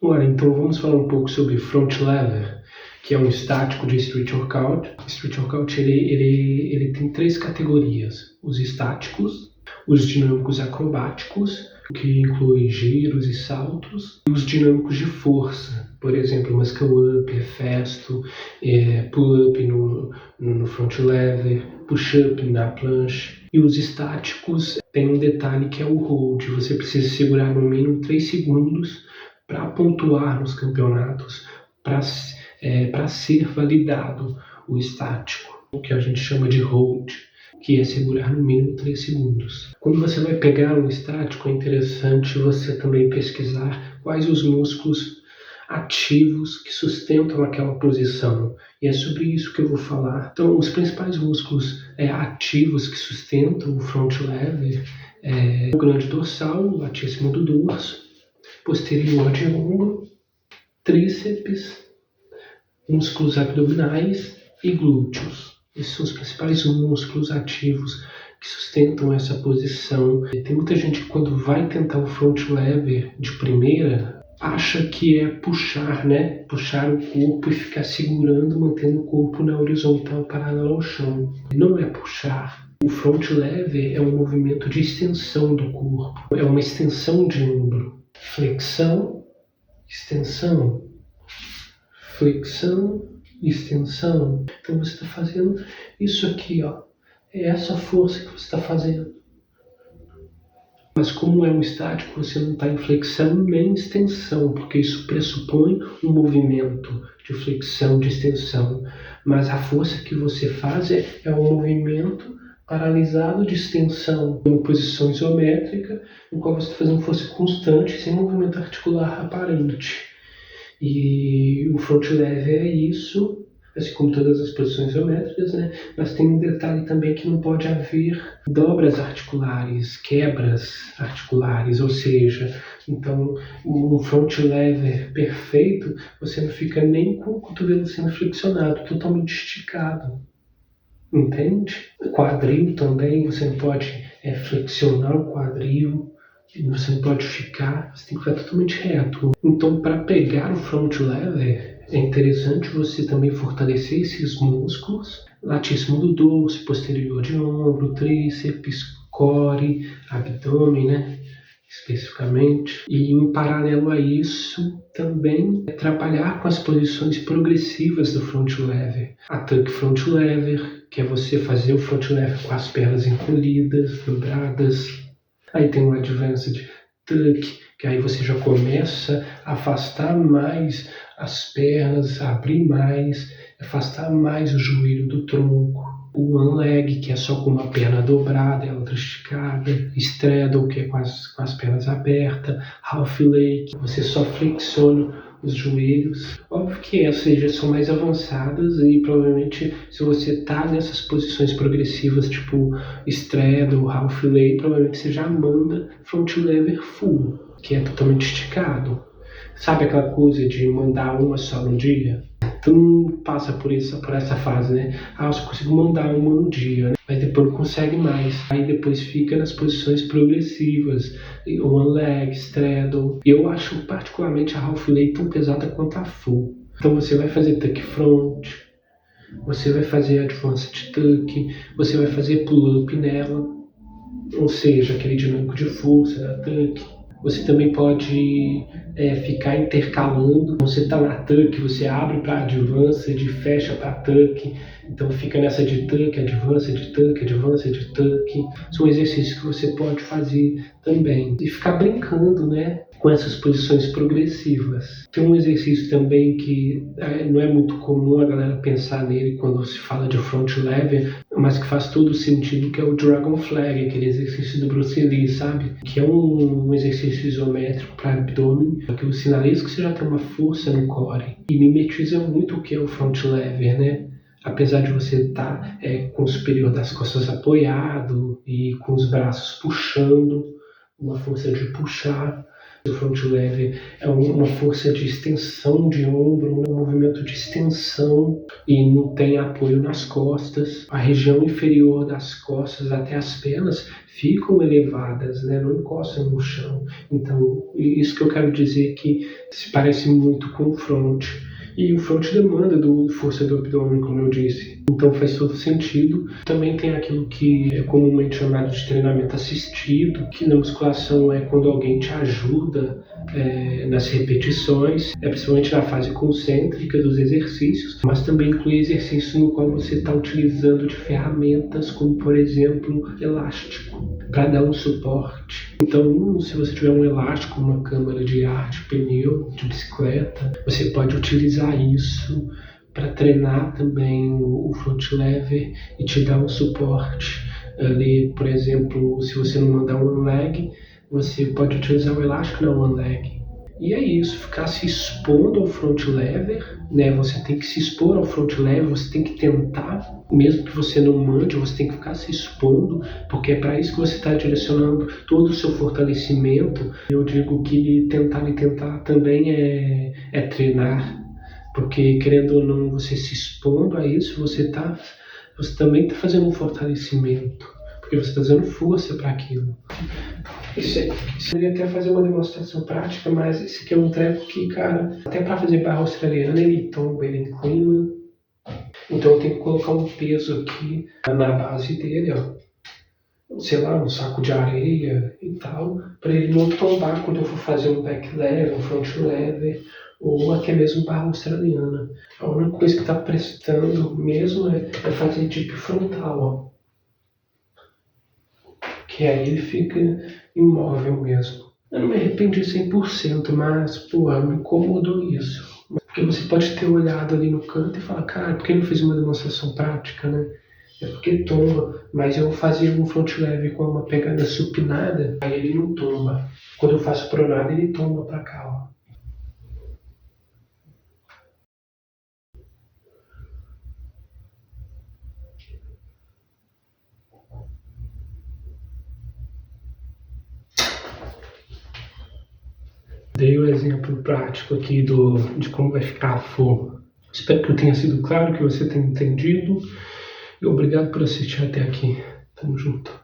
Olha, então vamos falar um pouco sobre front lever, que é um estático de street workout. Street workout ele tem 3 categorias: os estáticos, os dinâmicos acrobáticos, que inclui giros e saltos, e os dinâmicos de força, por exemplo, muscle up, festo, pull-up no front lever, push-up na planche. E os estáticos tem um detalhe que é o hold. Você precisa segurar no mínimo 3 segundos para pontuar nos campeonatos, para ser validado o estático, o que a gente chama de hold, que é segurar no mínimo 3 segundos. Quando você vai pegar um estático, é interessante você também pesquisar quais os músculos ativos que sustentam aquela posição. E é sobre isso que eu vou falar. Então, os principais músculos ativos que sustentam o front lever é o grande dorsal, o latíssimo do dorso, posterior de ombro, tríceps, músculos abdominais e glúteos. Esses são os principais músculos ativos que sustentam essa posição. Tem muita gente que quando vai tentar o front lever de primeira, acha que é puxar, né? Puxar o corpo e ficar segurando, mantendo o corpo na horizontal paralelo ao chão. Não é puxar. O front lever é um movimento de extensão do corpo. É uma extensão de ombro. Flexão, extensão, flexão, extensão. Então você está fazendo isso aqui, ó. É essa força que você está fazendo. Mas como é um estático, você não está em flexão nem em extensão, porque isso pressupõe um movimento de flexão, de extensão. Mas a força que você faz é um movimento paralisado de extensão, em uma posição isométrica, no qual você está fazendo força constante, sem movimento articular aparente. E o front lever é isso, assim como todas as posições isométricas, né? Mas tem um detalhe também que não pode haver dobras articulares, quebras articulares, ou seja, então no front lever perfeito, você não fica nem com o cotovelo sendo flexionado, totalmente esticado. Entende? Quadril também, você não pode flexionar o quadril, você não pode ficar, você tem que ficar totalmente reto. Então, para pegar o front lever, é interessante você também fortalecer esses músculos, latíssimo do dorso, posterior de ombro, tríceps, core, abdômen, né? Especificamente. E em paralelo a isso, também trabalhar com as posições progressivas do front lever. A tuck front lever, que é você fazer o front lever com as pernas encolhidas, dobradas. Aí tem o advanced tuck, que aí você já começa a afastar mais as pernas, abrir mais, afastar mais o joelho do tronco. O one leg, que é só com uma perna dobrada e a outra esticada. Straddle, que é com as pernas abertas. Half leg, você só flexiona os joelhos. Óbvio que essas já são mais avançadas e provavelmente se você está nessas posições progressivas, tipo straddle, half leg, provavelmente você já manda front lever full, que é totalmente esticado. Sabe aquela coisa de mandar uma só no dia? Todo mundo passa por essa fase, né? Eu só consigo mandar uma no dia, né? Mas depois não consegue mais. Aí depois fica nas posições progressivas. One leg, straddle. Eu acho particularmente a half leg tão pesada quanto a full. Então você vai fazer tuck front, você vai fazer advanced tuck, você vai fazer pull-up nela, ou seja, aquele dinâmico de força da tuck. Você também pode ficar intercalando. Você está na tuck, você abre para advanced, fecha para tuck. Então fica nessa de tuck, advanced, tuck, advanced, tuck. São exercícios que você pode fazer também. E ficar brincando, né, com essas posições progressivas. Tem um exercício também que não é muito comum a galera pensar nele quando se fala de front lever, mas que faz todo sentido, que é o Dragon Flag, aquele exercício do Bruce Lee, sabe? Que é um exercício isométrico para abdômen, que sinaliza que você já tem uma força no core. E mimetiza muito o que é o front lever, né? Apesar de você estar com o superior das costas apoiado e com os braços puxando, uma força de puxar. O front lever é uma força de extensão de ombro, um movimento de extensão e não tem apoio nas costas. A região inferior das costas até as pernas ficam elevadas, né? Não encostam no chão. Então, isso que eu quero dizer que se parece muito com o front. E o front demanda força do abdômen, como eu disse. Então faz todo sentido. Também tem aquilo que é comumente chamado de treinamento assistido, que na musculação é quando alguém te ajuda nas repetições, principalmente na fase concêntrica dos exercícios, mas também inclui exercícios no qual você está utilizando de ferramentas, como por exemplo, elástico, para dar um suporte. Então, se você tiver um elástico, uma câmara de ar, de pneu, de bicicleta, você pode utilizar isso para treinar também o front lever e te dar um suporte. Ali, por exemplo, se você não mandar um one leg, você pode utilizar o elástico na one leg. E é isso, ficar se expondo ao front lever, né? Você tem que se expor ao front lever, você tem que tentar, mesmo que você não mande, você tem que ficar se expondo, porque é para isso que você está direcionando todo o seu fortalecimento. Eu digo que tentar também é treinar, porque querendo ou não, você se expondo a isso, você também está fazendo um fortalecimento, porque você está dando força para aquilo. Isso seria até fazer uma demonstração prática, mas esse aqui é um treco que, cara, até para fazer barra australiana ele tomba, ele inclina. Então eu tenho que colocar um peso aqui na base dele, ó. Sei lá, um saco de areia e tal, para ele não tombar quando eu for fazer um back lever, um front lever, ou até mesmo barra australiana. A única coisa que está prestando mesmo é fazer dip frontal, ó. Que aí ele fica imóvel mesmo. Eu não me arrependi 100%, mas, porra, me incomodou isso. Porque você pode ter olhado ali no canto e falar, cara, por que não fiz uma demonstração prática, né? É porque tomba, mas eu fazia um front lever com uma pegada supinada, aí ele não tomba. Quando eu faço pronada, ele tomba pra cá, ó. Dei o exemplo prático aqui de como vai ficar a forma. Espero que eu tenha sido claro, que você tenha entendido. E obrigado por assistir até aqui. Tamo junto.